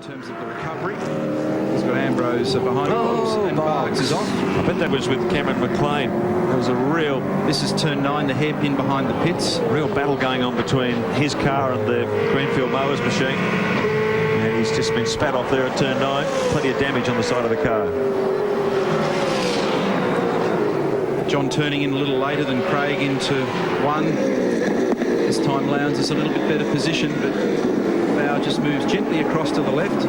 terms of the recovery. He's got Ambrose behind him, and Barks is off. I bet that was with Cameron McLean. There was a real... This is turn 9, the hairpin behind the pits. Real battle going on between his car and the Greenfield Mowers machine. And he's just been spat off there at turn 9. Plenty of damage on the side of the car. John turning in a little later than Craig into 1. This time Lowndes is a little bit better position, but Bow just moves gently across to the left.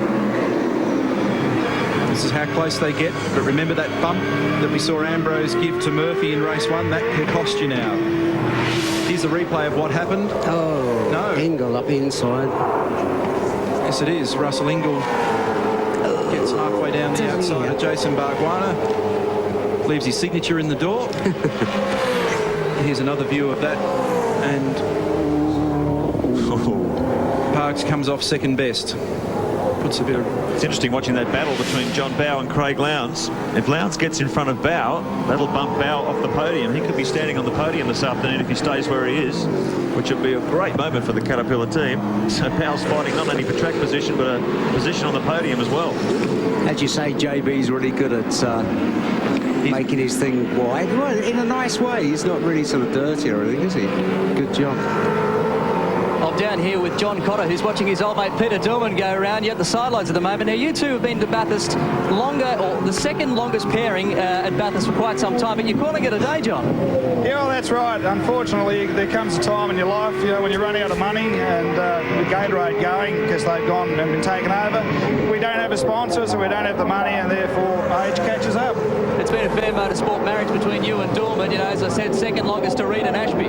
This is how close they get, but remember that bump that we saw Ambrose give to Murphy in race 1? That can cost you now. Here's the replay of what happened. Oh, no. Ingle up inside. Yes, it is. Russell Ingle gets halfway down the outside of Jason Bargwanna. Leaves his signature in the door. Here's another view of that. And Parks comes off second best. Puts a bit of... It's interesting watching that battle between John Bow and Craig Lowndes. If Lowndes gets in front of Bow, that'll bump Bow off the podium. He could be standing on the podium this afternoon if he stays where he is, which would be a great moment for the Caterpillar team. So Bow's fighting not only for track position, but a position on the podium as well. As you say, JB's really good at making his thing wide. Well, in a nice way. He's not really sort of dirty or anything, is he? Good job. I'm down here with John Cotter, who's watching his old mate Peter Dillman go around. You're at the sidelines at the moment. Now, you two have been to Bathurst longer, or the second longest pairing at Bathurst for quite some time, but you're calling it a day, John. Yeah, well, that's right. Unfortunately, there comes a time in your life, you know, when you run out of money and with Gatorade going, because they've gone and been taken over. We don't have a sponsor, so we don't have the money, and therefore age catches up. It's been a fair motorsport marriage between you and Dorman. You know, as I said, second longest to Reed and Ashby.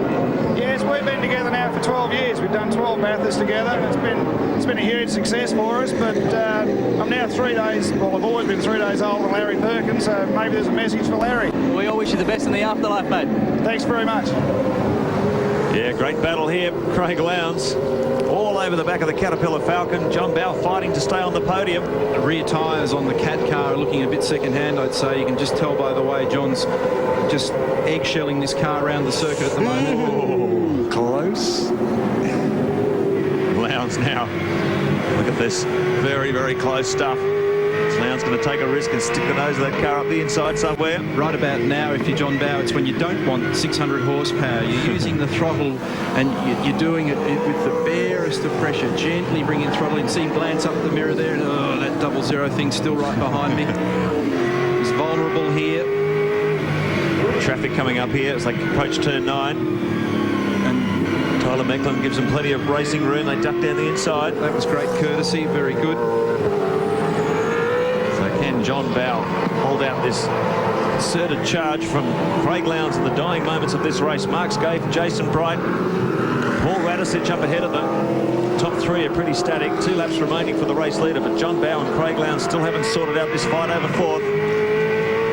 Yes, we've been together now for 12 years. We've done 12 Bathursts together. It's been a huge success for us, but I'm now 3 days, well, I've always been 3 days older than Larry Perkins, so maybe there's a message for Larry. We all wish you the best in the afterlife, mate. Thanks very much. Yeah, great battle here. Craig Lowndes all over the back of the Caterpillar Falcon. John Bow fighting to stay on the podium. The rear tyres on the Cat car are looking a bit second-hand, I'd say. You can just tell by the way John's just eggshelling this car around the circuit at the moment. Ooh, close. Lowndes now. Look at this. Very, very close stuff. Lowndes going to take a risk and stick the nose of that car up the inside somewhere. Right about now, if you're John Bow, it's when you don't want 600 horsepower. You're using the throttle and you're doing it with the barest of pressure. Gently bringing throttle in. See him glance up at the mirror there, and oh, that 00 thing's still right behind me. He's vulnerable here. Traffic coming up here as they approach turn 9. And Tyler Mecklin gives them plenty of racing room. They duck down the inside. That was great courtesy. Very good. Can John Bow hold out this asserted charge from Craig Lowndes in the dying moments of this race? Mark Scaife, Jason Bright, Paul Radisich up ahead of them. Top 3 are pretty static. 2 laps remaining for the race leader, but John Bow and Craig Lowndes still haven't sorted out this fight over 4th.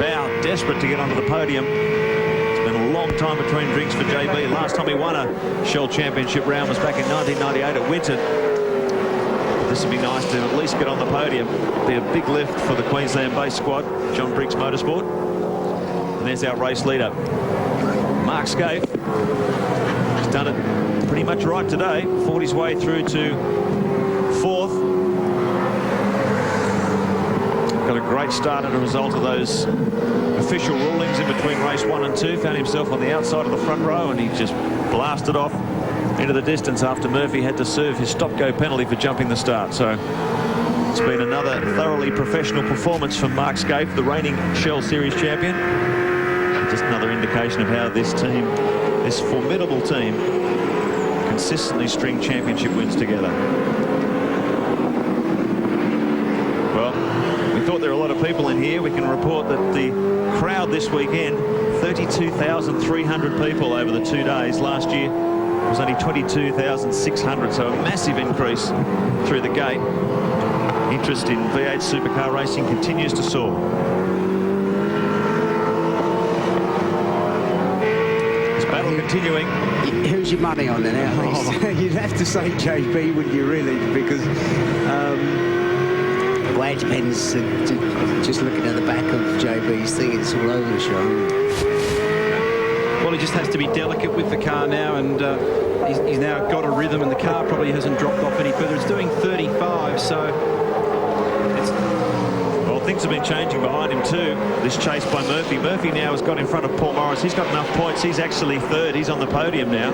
Bow desperate to get onto the podium. It's been a long time between drinks for JB. Last time he won a Shell Championship round was back in 1998 at Winton. This would be nice to at least get on the podium. Be a big lift for the Queensland-based squad, John Briggs Motorsport. And there's our race leader, Mark Scaife. He's done it pretty much right today. Fought his way through to 4th. Got a great start as a result of those official rulings in between race 1 and 2. Found himself on the outside of the front row, and he just blasted off into the distance after Murphy had to serve his stop-go penalty for jumping the start. So it's been another thoroughly professional performance from Mark Scaife, the reigning Shell Series champion. Just another indication of how this team, this formidable team, consistently string championship wins together. Well, we thought there were a lot of people in here. We can report that the crowd this weekend, 32,300 people over the 2 days. Last year it was only 22,600, so a massive increase through the gate. Interest in V8 supercar racing continues to soar. This battle continuing. Who's your money on then, at least? You'd have to say JB, wouldn't you, really? Because, well, it depends. Just looking at the back of JB's thing, it's all over the show. Well, he just has to be delicate with the car now, and he's now got a rhythm, and the car probably hasn't dropped off any further. It's doing 35, so things have been changing behind him too. This chase by Murphy. Murphy now has got in front of Paul Morris. He's got enough points. He's actually third. He's on the podium now.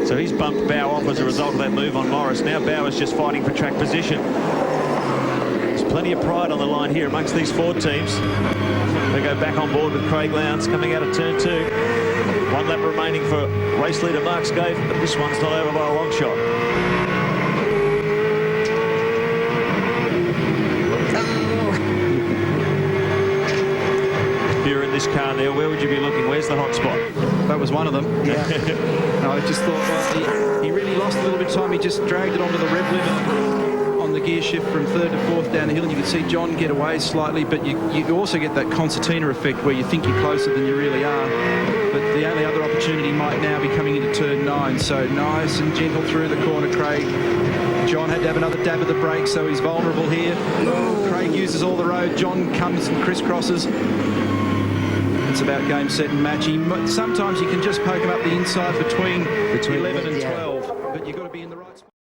So he's bumped Bow off as a result of that move on Morris. Now Bow is just fighting for track position. There's plenty of pride on the line here amongst these 4 teams. They go back on board with Craig Lowndes coming out of turn 2. 1 lap remaining for race leader Mark Scaife, but this one's not over by a long shot. If you're in this car, Neil, where would you be looking? Where's the hot spot? That was one of them. Yeah. No, I just thought, well, he really lost a little bit of time. He just dragged it onto the rev limit on the gear shift from 3rd to 4th down the hill, and you can see John get away slightly, but you also get that concertina effect where you think you're closer than you really are. But the only other opportunity might now be coming into turn 9. So nice and gentle through the corner, Craig. John had to have another dab of the brakes, so he's vulnerable here. Craig uses all the road. John comes and crisscrosses. It's about game, set and match. Sometimes you can just poke him up the inside between 11 and 12, but you've got to be in the right spot.